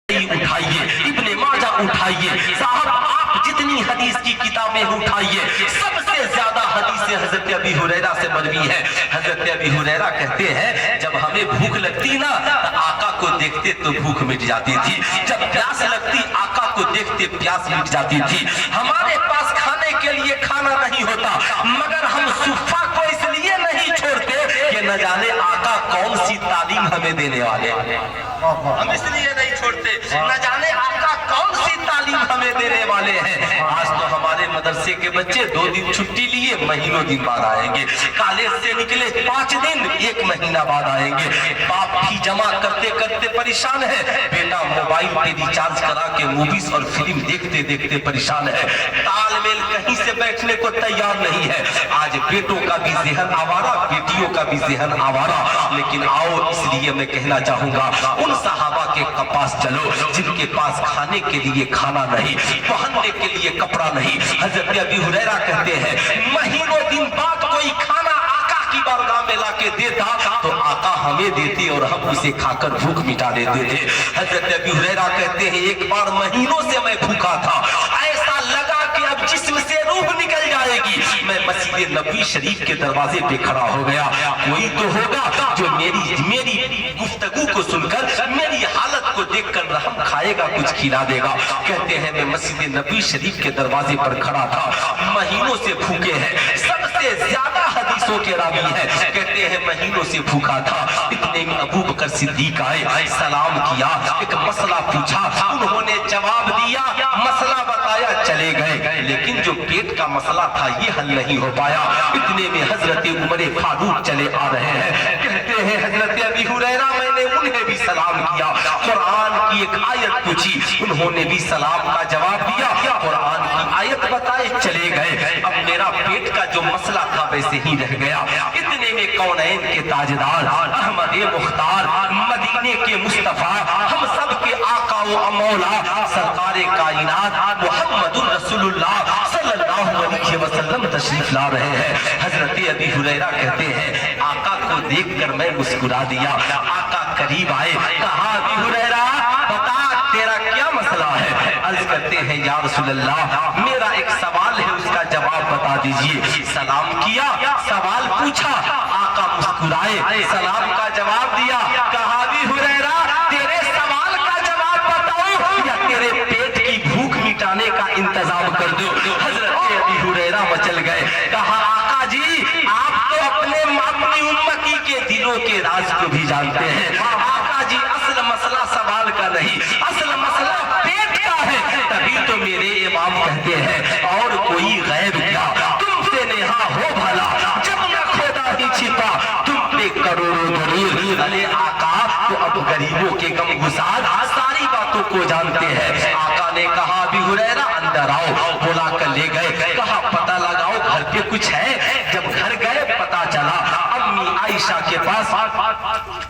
उठाइए, इब्ने माजा उठाइए, साहब आप जितनी हदीस की किताबें उठाइए, सबसे ज्यादा हदीसें हजरत अबी हुरैरा से मरवी है। हजरत अबी हुरैरा कहते हैं जब हमें भूख लगती ना तो आका को देखते तो भूख मिट जाती थी, जब प्यास लगती आका को देखते प्यास मिट जाती थी। हमारे पास खाने के लिए खाना नहीं होता मगर हम सुफ़ा को इसलिए नहीं छोड़ते कि न जाने आका कौन सी तालीम हमें देने वाले, हम इसलिए नहीं छोड़ते न जाने आका कौन सी तालीम हमें देने वाले हैं। आज तो हमारे मदरसे के बच्चे 2 दिन छुट्टी लिए महीनों दिन बाद आएंगे, कॉलेज से निकले 5 दिन 1 महीना बाद आएंगे। बाप भी जमा करते करते परेशान है, बेटा मोबाइल पे रिचार्ज करा के मूवीज और फिल्म देखते देखते परेशान है, तालमेल कहीं से बैठने को तैयार नहीं है। आज बेटों का भी ज़हन आवारा, बेटियों का भी ज़हन आवारा। लेकिन आओ इसलिए मैं कहना चाहूंगा उन सहाबा के पास चलो जिनके पास खाने के लिए खाना नहीं, पहनने के लिए कपड़ा नहीं। हजरत अबी हुरैरा कहते हैं महीनों दिन बाद कोई खाना आका की बारगाह में लाके देता तो आका हमें देते और हम उसे खाकर भूख मिटा देते थे। हजरत अबी हुरैरा कहते हैं एक बार महीनों से मैं भूखा था, ऐसा लगा कि अब जिस्म से रूह निकल जाएगी। मैं मस्जिद नबी शरीफ के दरवाजे पे खड़ा हो गया, कोई तो होगा जो मेरी गुफ्तगू को सुनकर मेरी हालत को देखकर रहम खाएगा, कुछ खिला देगा। कहते हैं मैं मस्जिद नबी शरीफ के दरवाजे पर खड़ा था, महीनों से भूखे हैं, सबसे ज्यादा हदीसों के रावी है। कहते हैं महीनों से भूखा था, इतने में अबू बकर सिद्दीक आए, सलाम किया, एक मसला पूछा, उन्होंने जवाब दिया, मसला बताया, चले गए। लेकिन जो पेट का मसला था ये हल नहीं हो पाया। इतने में हजरत उमर फारूक चले आ रहे हैं। कहते हैं हजरत अबी हुरैरा मैंने उन्हें भी सलाम किया, कुरान की एक आयत पूछी, उन्होंने भी सलाम का जवाब दिया, कुरान की आयत बताए, चले गए। अब मेरा पेट का जो मसला था वैसे ही रह गया। इतने में कौनैन के ताजदार अहमद मुख्तार मदीने के मुस्तफा हम सब के आका व मौला सरकारे कायनात मुहम्मदुर रसूलुल्लाह सल्लल्लाहु अलैहि वसल्लम तशरीफ ला रहे हैं। हजरत अबी हुरैरा कहते हैं आका को देखकर मैं मुस्कुरा दिया। आका करीब आए, कहा अबी हुरैरा बता तेरा क्या मसला है। अर्ज करते हैं या रसूलल्लाह मेरा एक सवाल है, उसका जवाब बता दीजिए। सलाम किया, सवाल पूछा, आका मुस्कुराए, सलाम का जवाब दिया। कहा अबी हुरैरा तेरे सवाल का जवाब बताओ या तेरे पेट की भूख मिटाने का इंतजाम कर दो। हजरत अबी हुरैरा मचल गए, कहा आका जी आप तो अपने उम्मती के दिलों के राज को भी जानते हैं। आका जी असल मसला सवाल का नहीं, असल मसला पेट का है। तभी तो मेरे इमाम कहते हैं और कोई गैब क्या तुमसे नेहा हो भला, जब न खुदा ही छिपा तुम पे करोड़ों दरूर। अरे आका तो अब गरीबों के गम गुसार सारी बातों को जानते हैं। आका ने कहा अबी हुरैरा अंदर आओ, बुला कर ले गए, कहा पता लगाओ घर पे कुछ है। जब घर गए पता चला अम्मी आयशा के पास,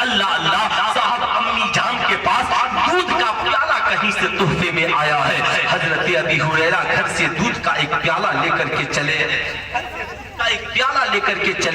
अल्लाह अल्लाह साहब अम्मी जान के पास दूध का प्याला कहीं से तोहफे में आया है। हजरत अबी हुरैरा घर से दूध का एक प्याला लेकर के चले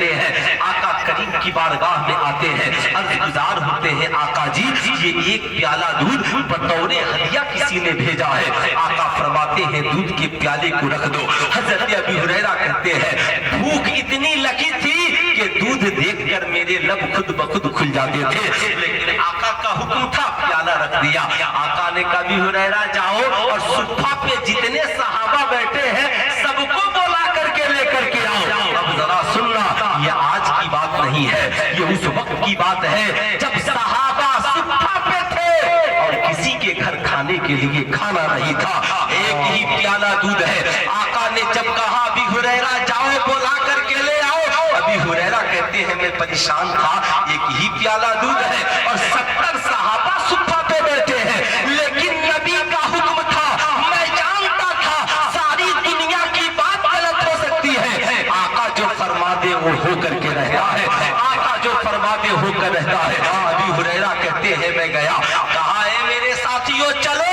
हैं। आका करीम की बारगाह में आते हैं, अर्ज गुजार होते हैं आका जी ये एक प्याला दूध बतौरे हदिया किसी ने भेजा है। आका फरमाते हैं दूध के प्याले को रख दो। हजरत अबी हुरैरा कहते हैं भूख इतनी लगी थी कि दूध देखकर मेरे लब खुद ब खुद खुल जाते थे, लेकिन आका का हुक्म था प्याला रख दिया। आका ने कहा अबी हुरैरा जाओ और सुफ़ा पे जितने सहाबा बैठे हैं सबको बुला करके लेकर के आओ। अब जरा सुनना, ये आज की बात नहीं है, ये उस वक्त की बात है जब सहाबा सुफ़ा पे थे और किसी के घर खाने के लिए खाना नहीं था, एक ही प्याला दूध है। आका ने जब कहा अबी हुरैरा जाओ बुला करके ले आओ, अबी हुरैरा कहते हैं मैं परेशान था, एक ही प्याला दूध है और 70 सहाबा सुफ़ा पे बैठे हैं, लेकिन नबी का हुक्म था, मैं जानता था सारी दुनिया की बात गलत हो सकती है। आका जो फरमा दे वो होकर के रहता है, आका जो फरमा दे होकर रहता है। अबी हुरैरा कहते हैं मैं गया, कहा है मेरे साथियों चलो,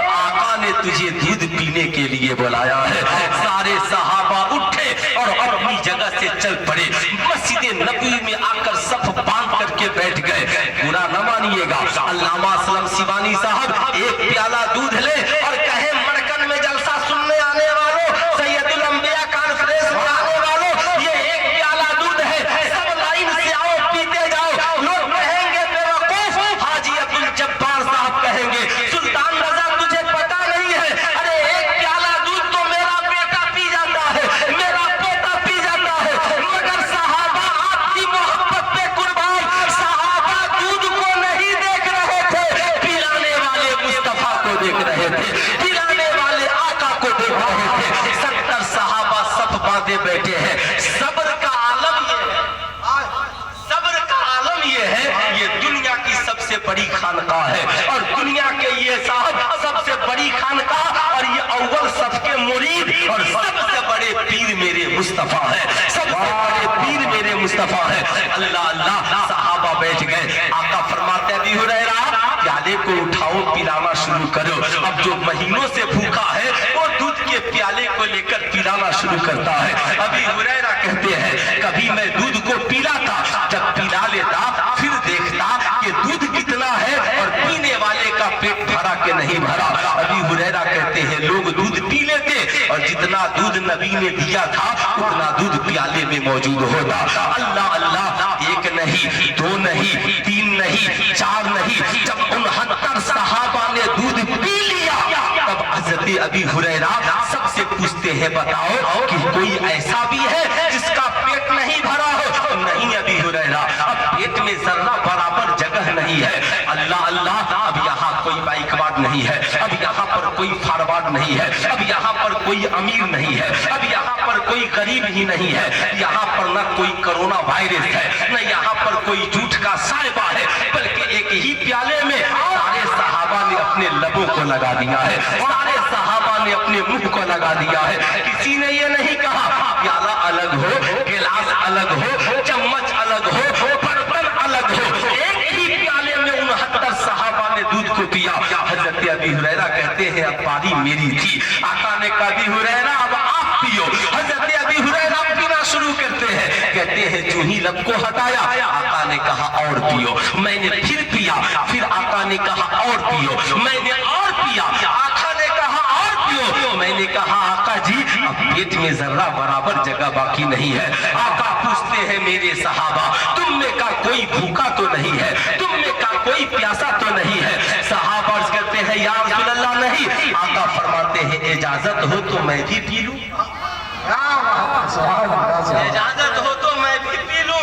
आका ने तुझे दूध पीने के लिए बुलाया है। सारे सहाबा उठे और अपनी जगह से चल पड़े, मस्जिद नबी में आकर सफ बांध करके बैठ गए। बुरा न मानिएगा, अल्लामा असलम सिवानी साहब साहब एक प्याला दूध ले और कहे मरकन में जलसा सुनने आने वालों, सैयदुल अंबिया कॉन्फ्रेंस में आने वालों, ये एक प्याला दूध है, सब लाइन से आओ पीते जाओ। लोग कहेंगे बेवकूफ, हाजी अब्दुल जब्बार साहब कहेंगे सुल्तान रजा तुझे पता नहीं है, अरे एक प्याला दूध तो मेरा बेटा पी जाता है, मेरा बेटा पी जाता है। मगर साहबा आपकी मोहब्बत पे कुर्बान, साहबा दूध को नहीं देख रहे थे, पिलाने वाले मुस्तफा को देख रहे थे, पिलाने वाले आका को देख रहे थे। 70 साहबा सब बांधे बैठे हैं। सब्र का आलम ये है, सब्र का आलम ये है, ये दुनिया की सबसे बड़ी खानकाह है और दुनिया के ये साहब सबसे बड़ी खानकाह और ये अव्वल सबके मुरीद और सबसे बड़े पीर मेरे मुस्तफा है, सबसे बड़े पीर मेरे मुस्तफा है। अल्लाह अल्लाह, साहबा बैठ गए। आका फरमाते अबी हुरैरा प्याले को उठाओ पिलाना शुरू करो। अब जो महीनों से भूखा है वो दूध के प्याले को लेकर पिलाना शुरू करता है। अबी हुरैरा कहते हैं कभी मैं दूध को पीला था, जब पिला लेता फिर देखता कि दूध कितना है और पीने वाले का पेट भरा के नहीं भरा। अबी हुरैरा कहते हैं लोग दूध पी लेते और जितना दूध नबी ने दिया था उतना दूध प्याले में मौजूद होता। अल्लाह अल्लाह, एक नहीं, दो नहीं, तीन नहीं, चार नहीं, जब 69 सहाबा ने दूध पी लिया तब हजरत अबी हुरैरा सबसे पूछते हैं बताओ कि कोई ऐसा भी है जिसका पेट नहीं भरा हो? नहीं अबी हुरैरा, अब पेट में जर्रा बराबर जगह नहीं है। अल्लाह अल्लाह, अब यहाँ कोई बाइकवाड नहीं है, अब यहाँ पर कोई फारवाड नहीं है, अब यहाँ पर कोई अमीर नहीं है, अब यहाँ पर कोई गरीब ही नहीं है, यहाँ पर न कोई कोरोना वायरस है, न यहाँ पर कोई झूठ का साहिबा है, बल्कि एक ही प्याले में सारे सहाबा ने अपने लबों को लगा दिया है, सारे सहाबा ने अपने मुंह को लगा दिया है। किसी ने ये नहीं कहा प्याला अलग हो, गिलास अलग हो, चम्मच अलग हो, बर्तन अलग हो, एक ही प्याले में 69 सहाबा ने दूध को पिया। हजरत अबी हुरैरा कहते हैं अब पारी मेरी थी। आका ने कहा अबी हुरैरा अब आप पियो। हजरत अबी हुरैरा पीना शुरू करते हैं। कहते हैं जो ही लब को हटाया आका ने कहा और पियो। मैंने फिर पिया, फिर आका ने कहा और पियो, मैंने और पिया, आका ने कहा और पियो। मैंने कहा आका जी अब पेट में जर्रा बराबर जगह बाकी नहीं है। आका पूछते हैं मेरे सहाबा तुम में का कोई भूखा तो नहीं है, तुम में का कोई प्यासा तो नहीं है? सहाबा कहते हैं या रसूल अल्लाह नहीं। आका फरमाते हैं इजाजत हो तो मैं भी पी लूं, इजाजत हो तो मैं भी पी लूं।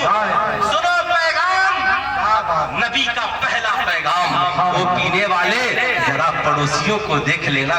सुनो पैगाम, नबी का पहला पैगाम, वो पीने वाले जरा पड़ोसियों को देख लेना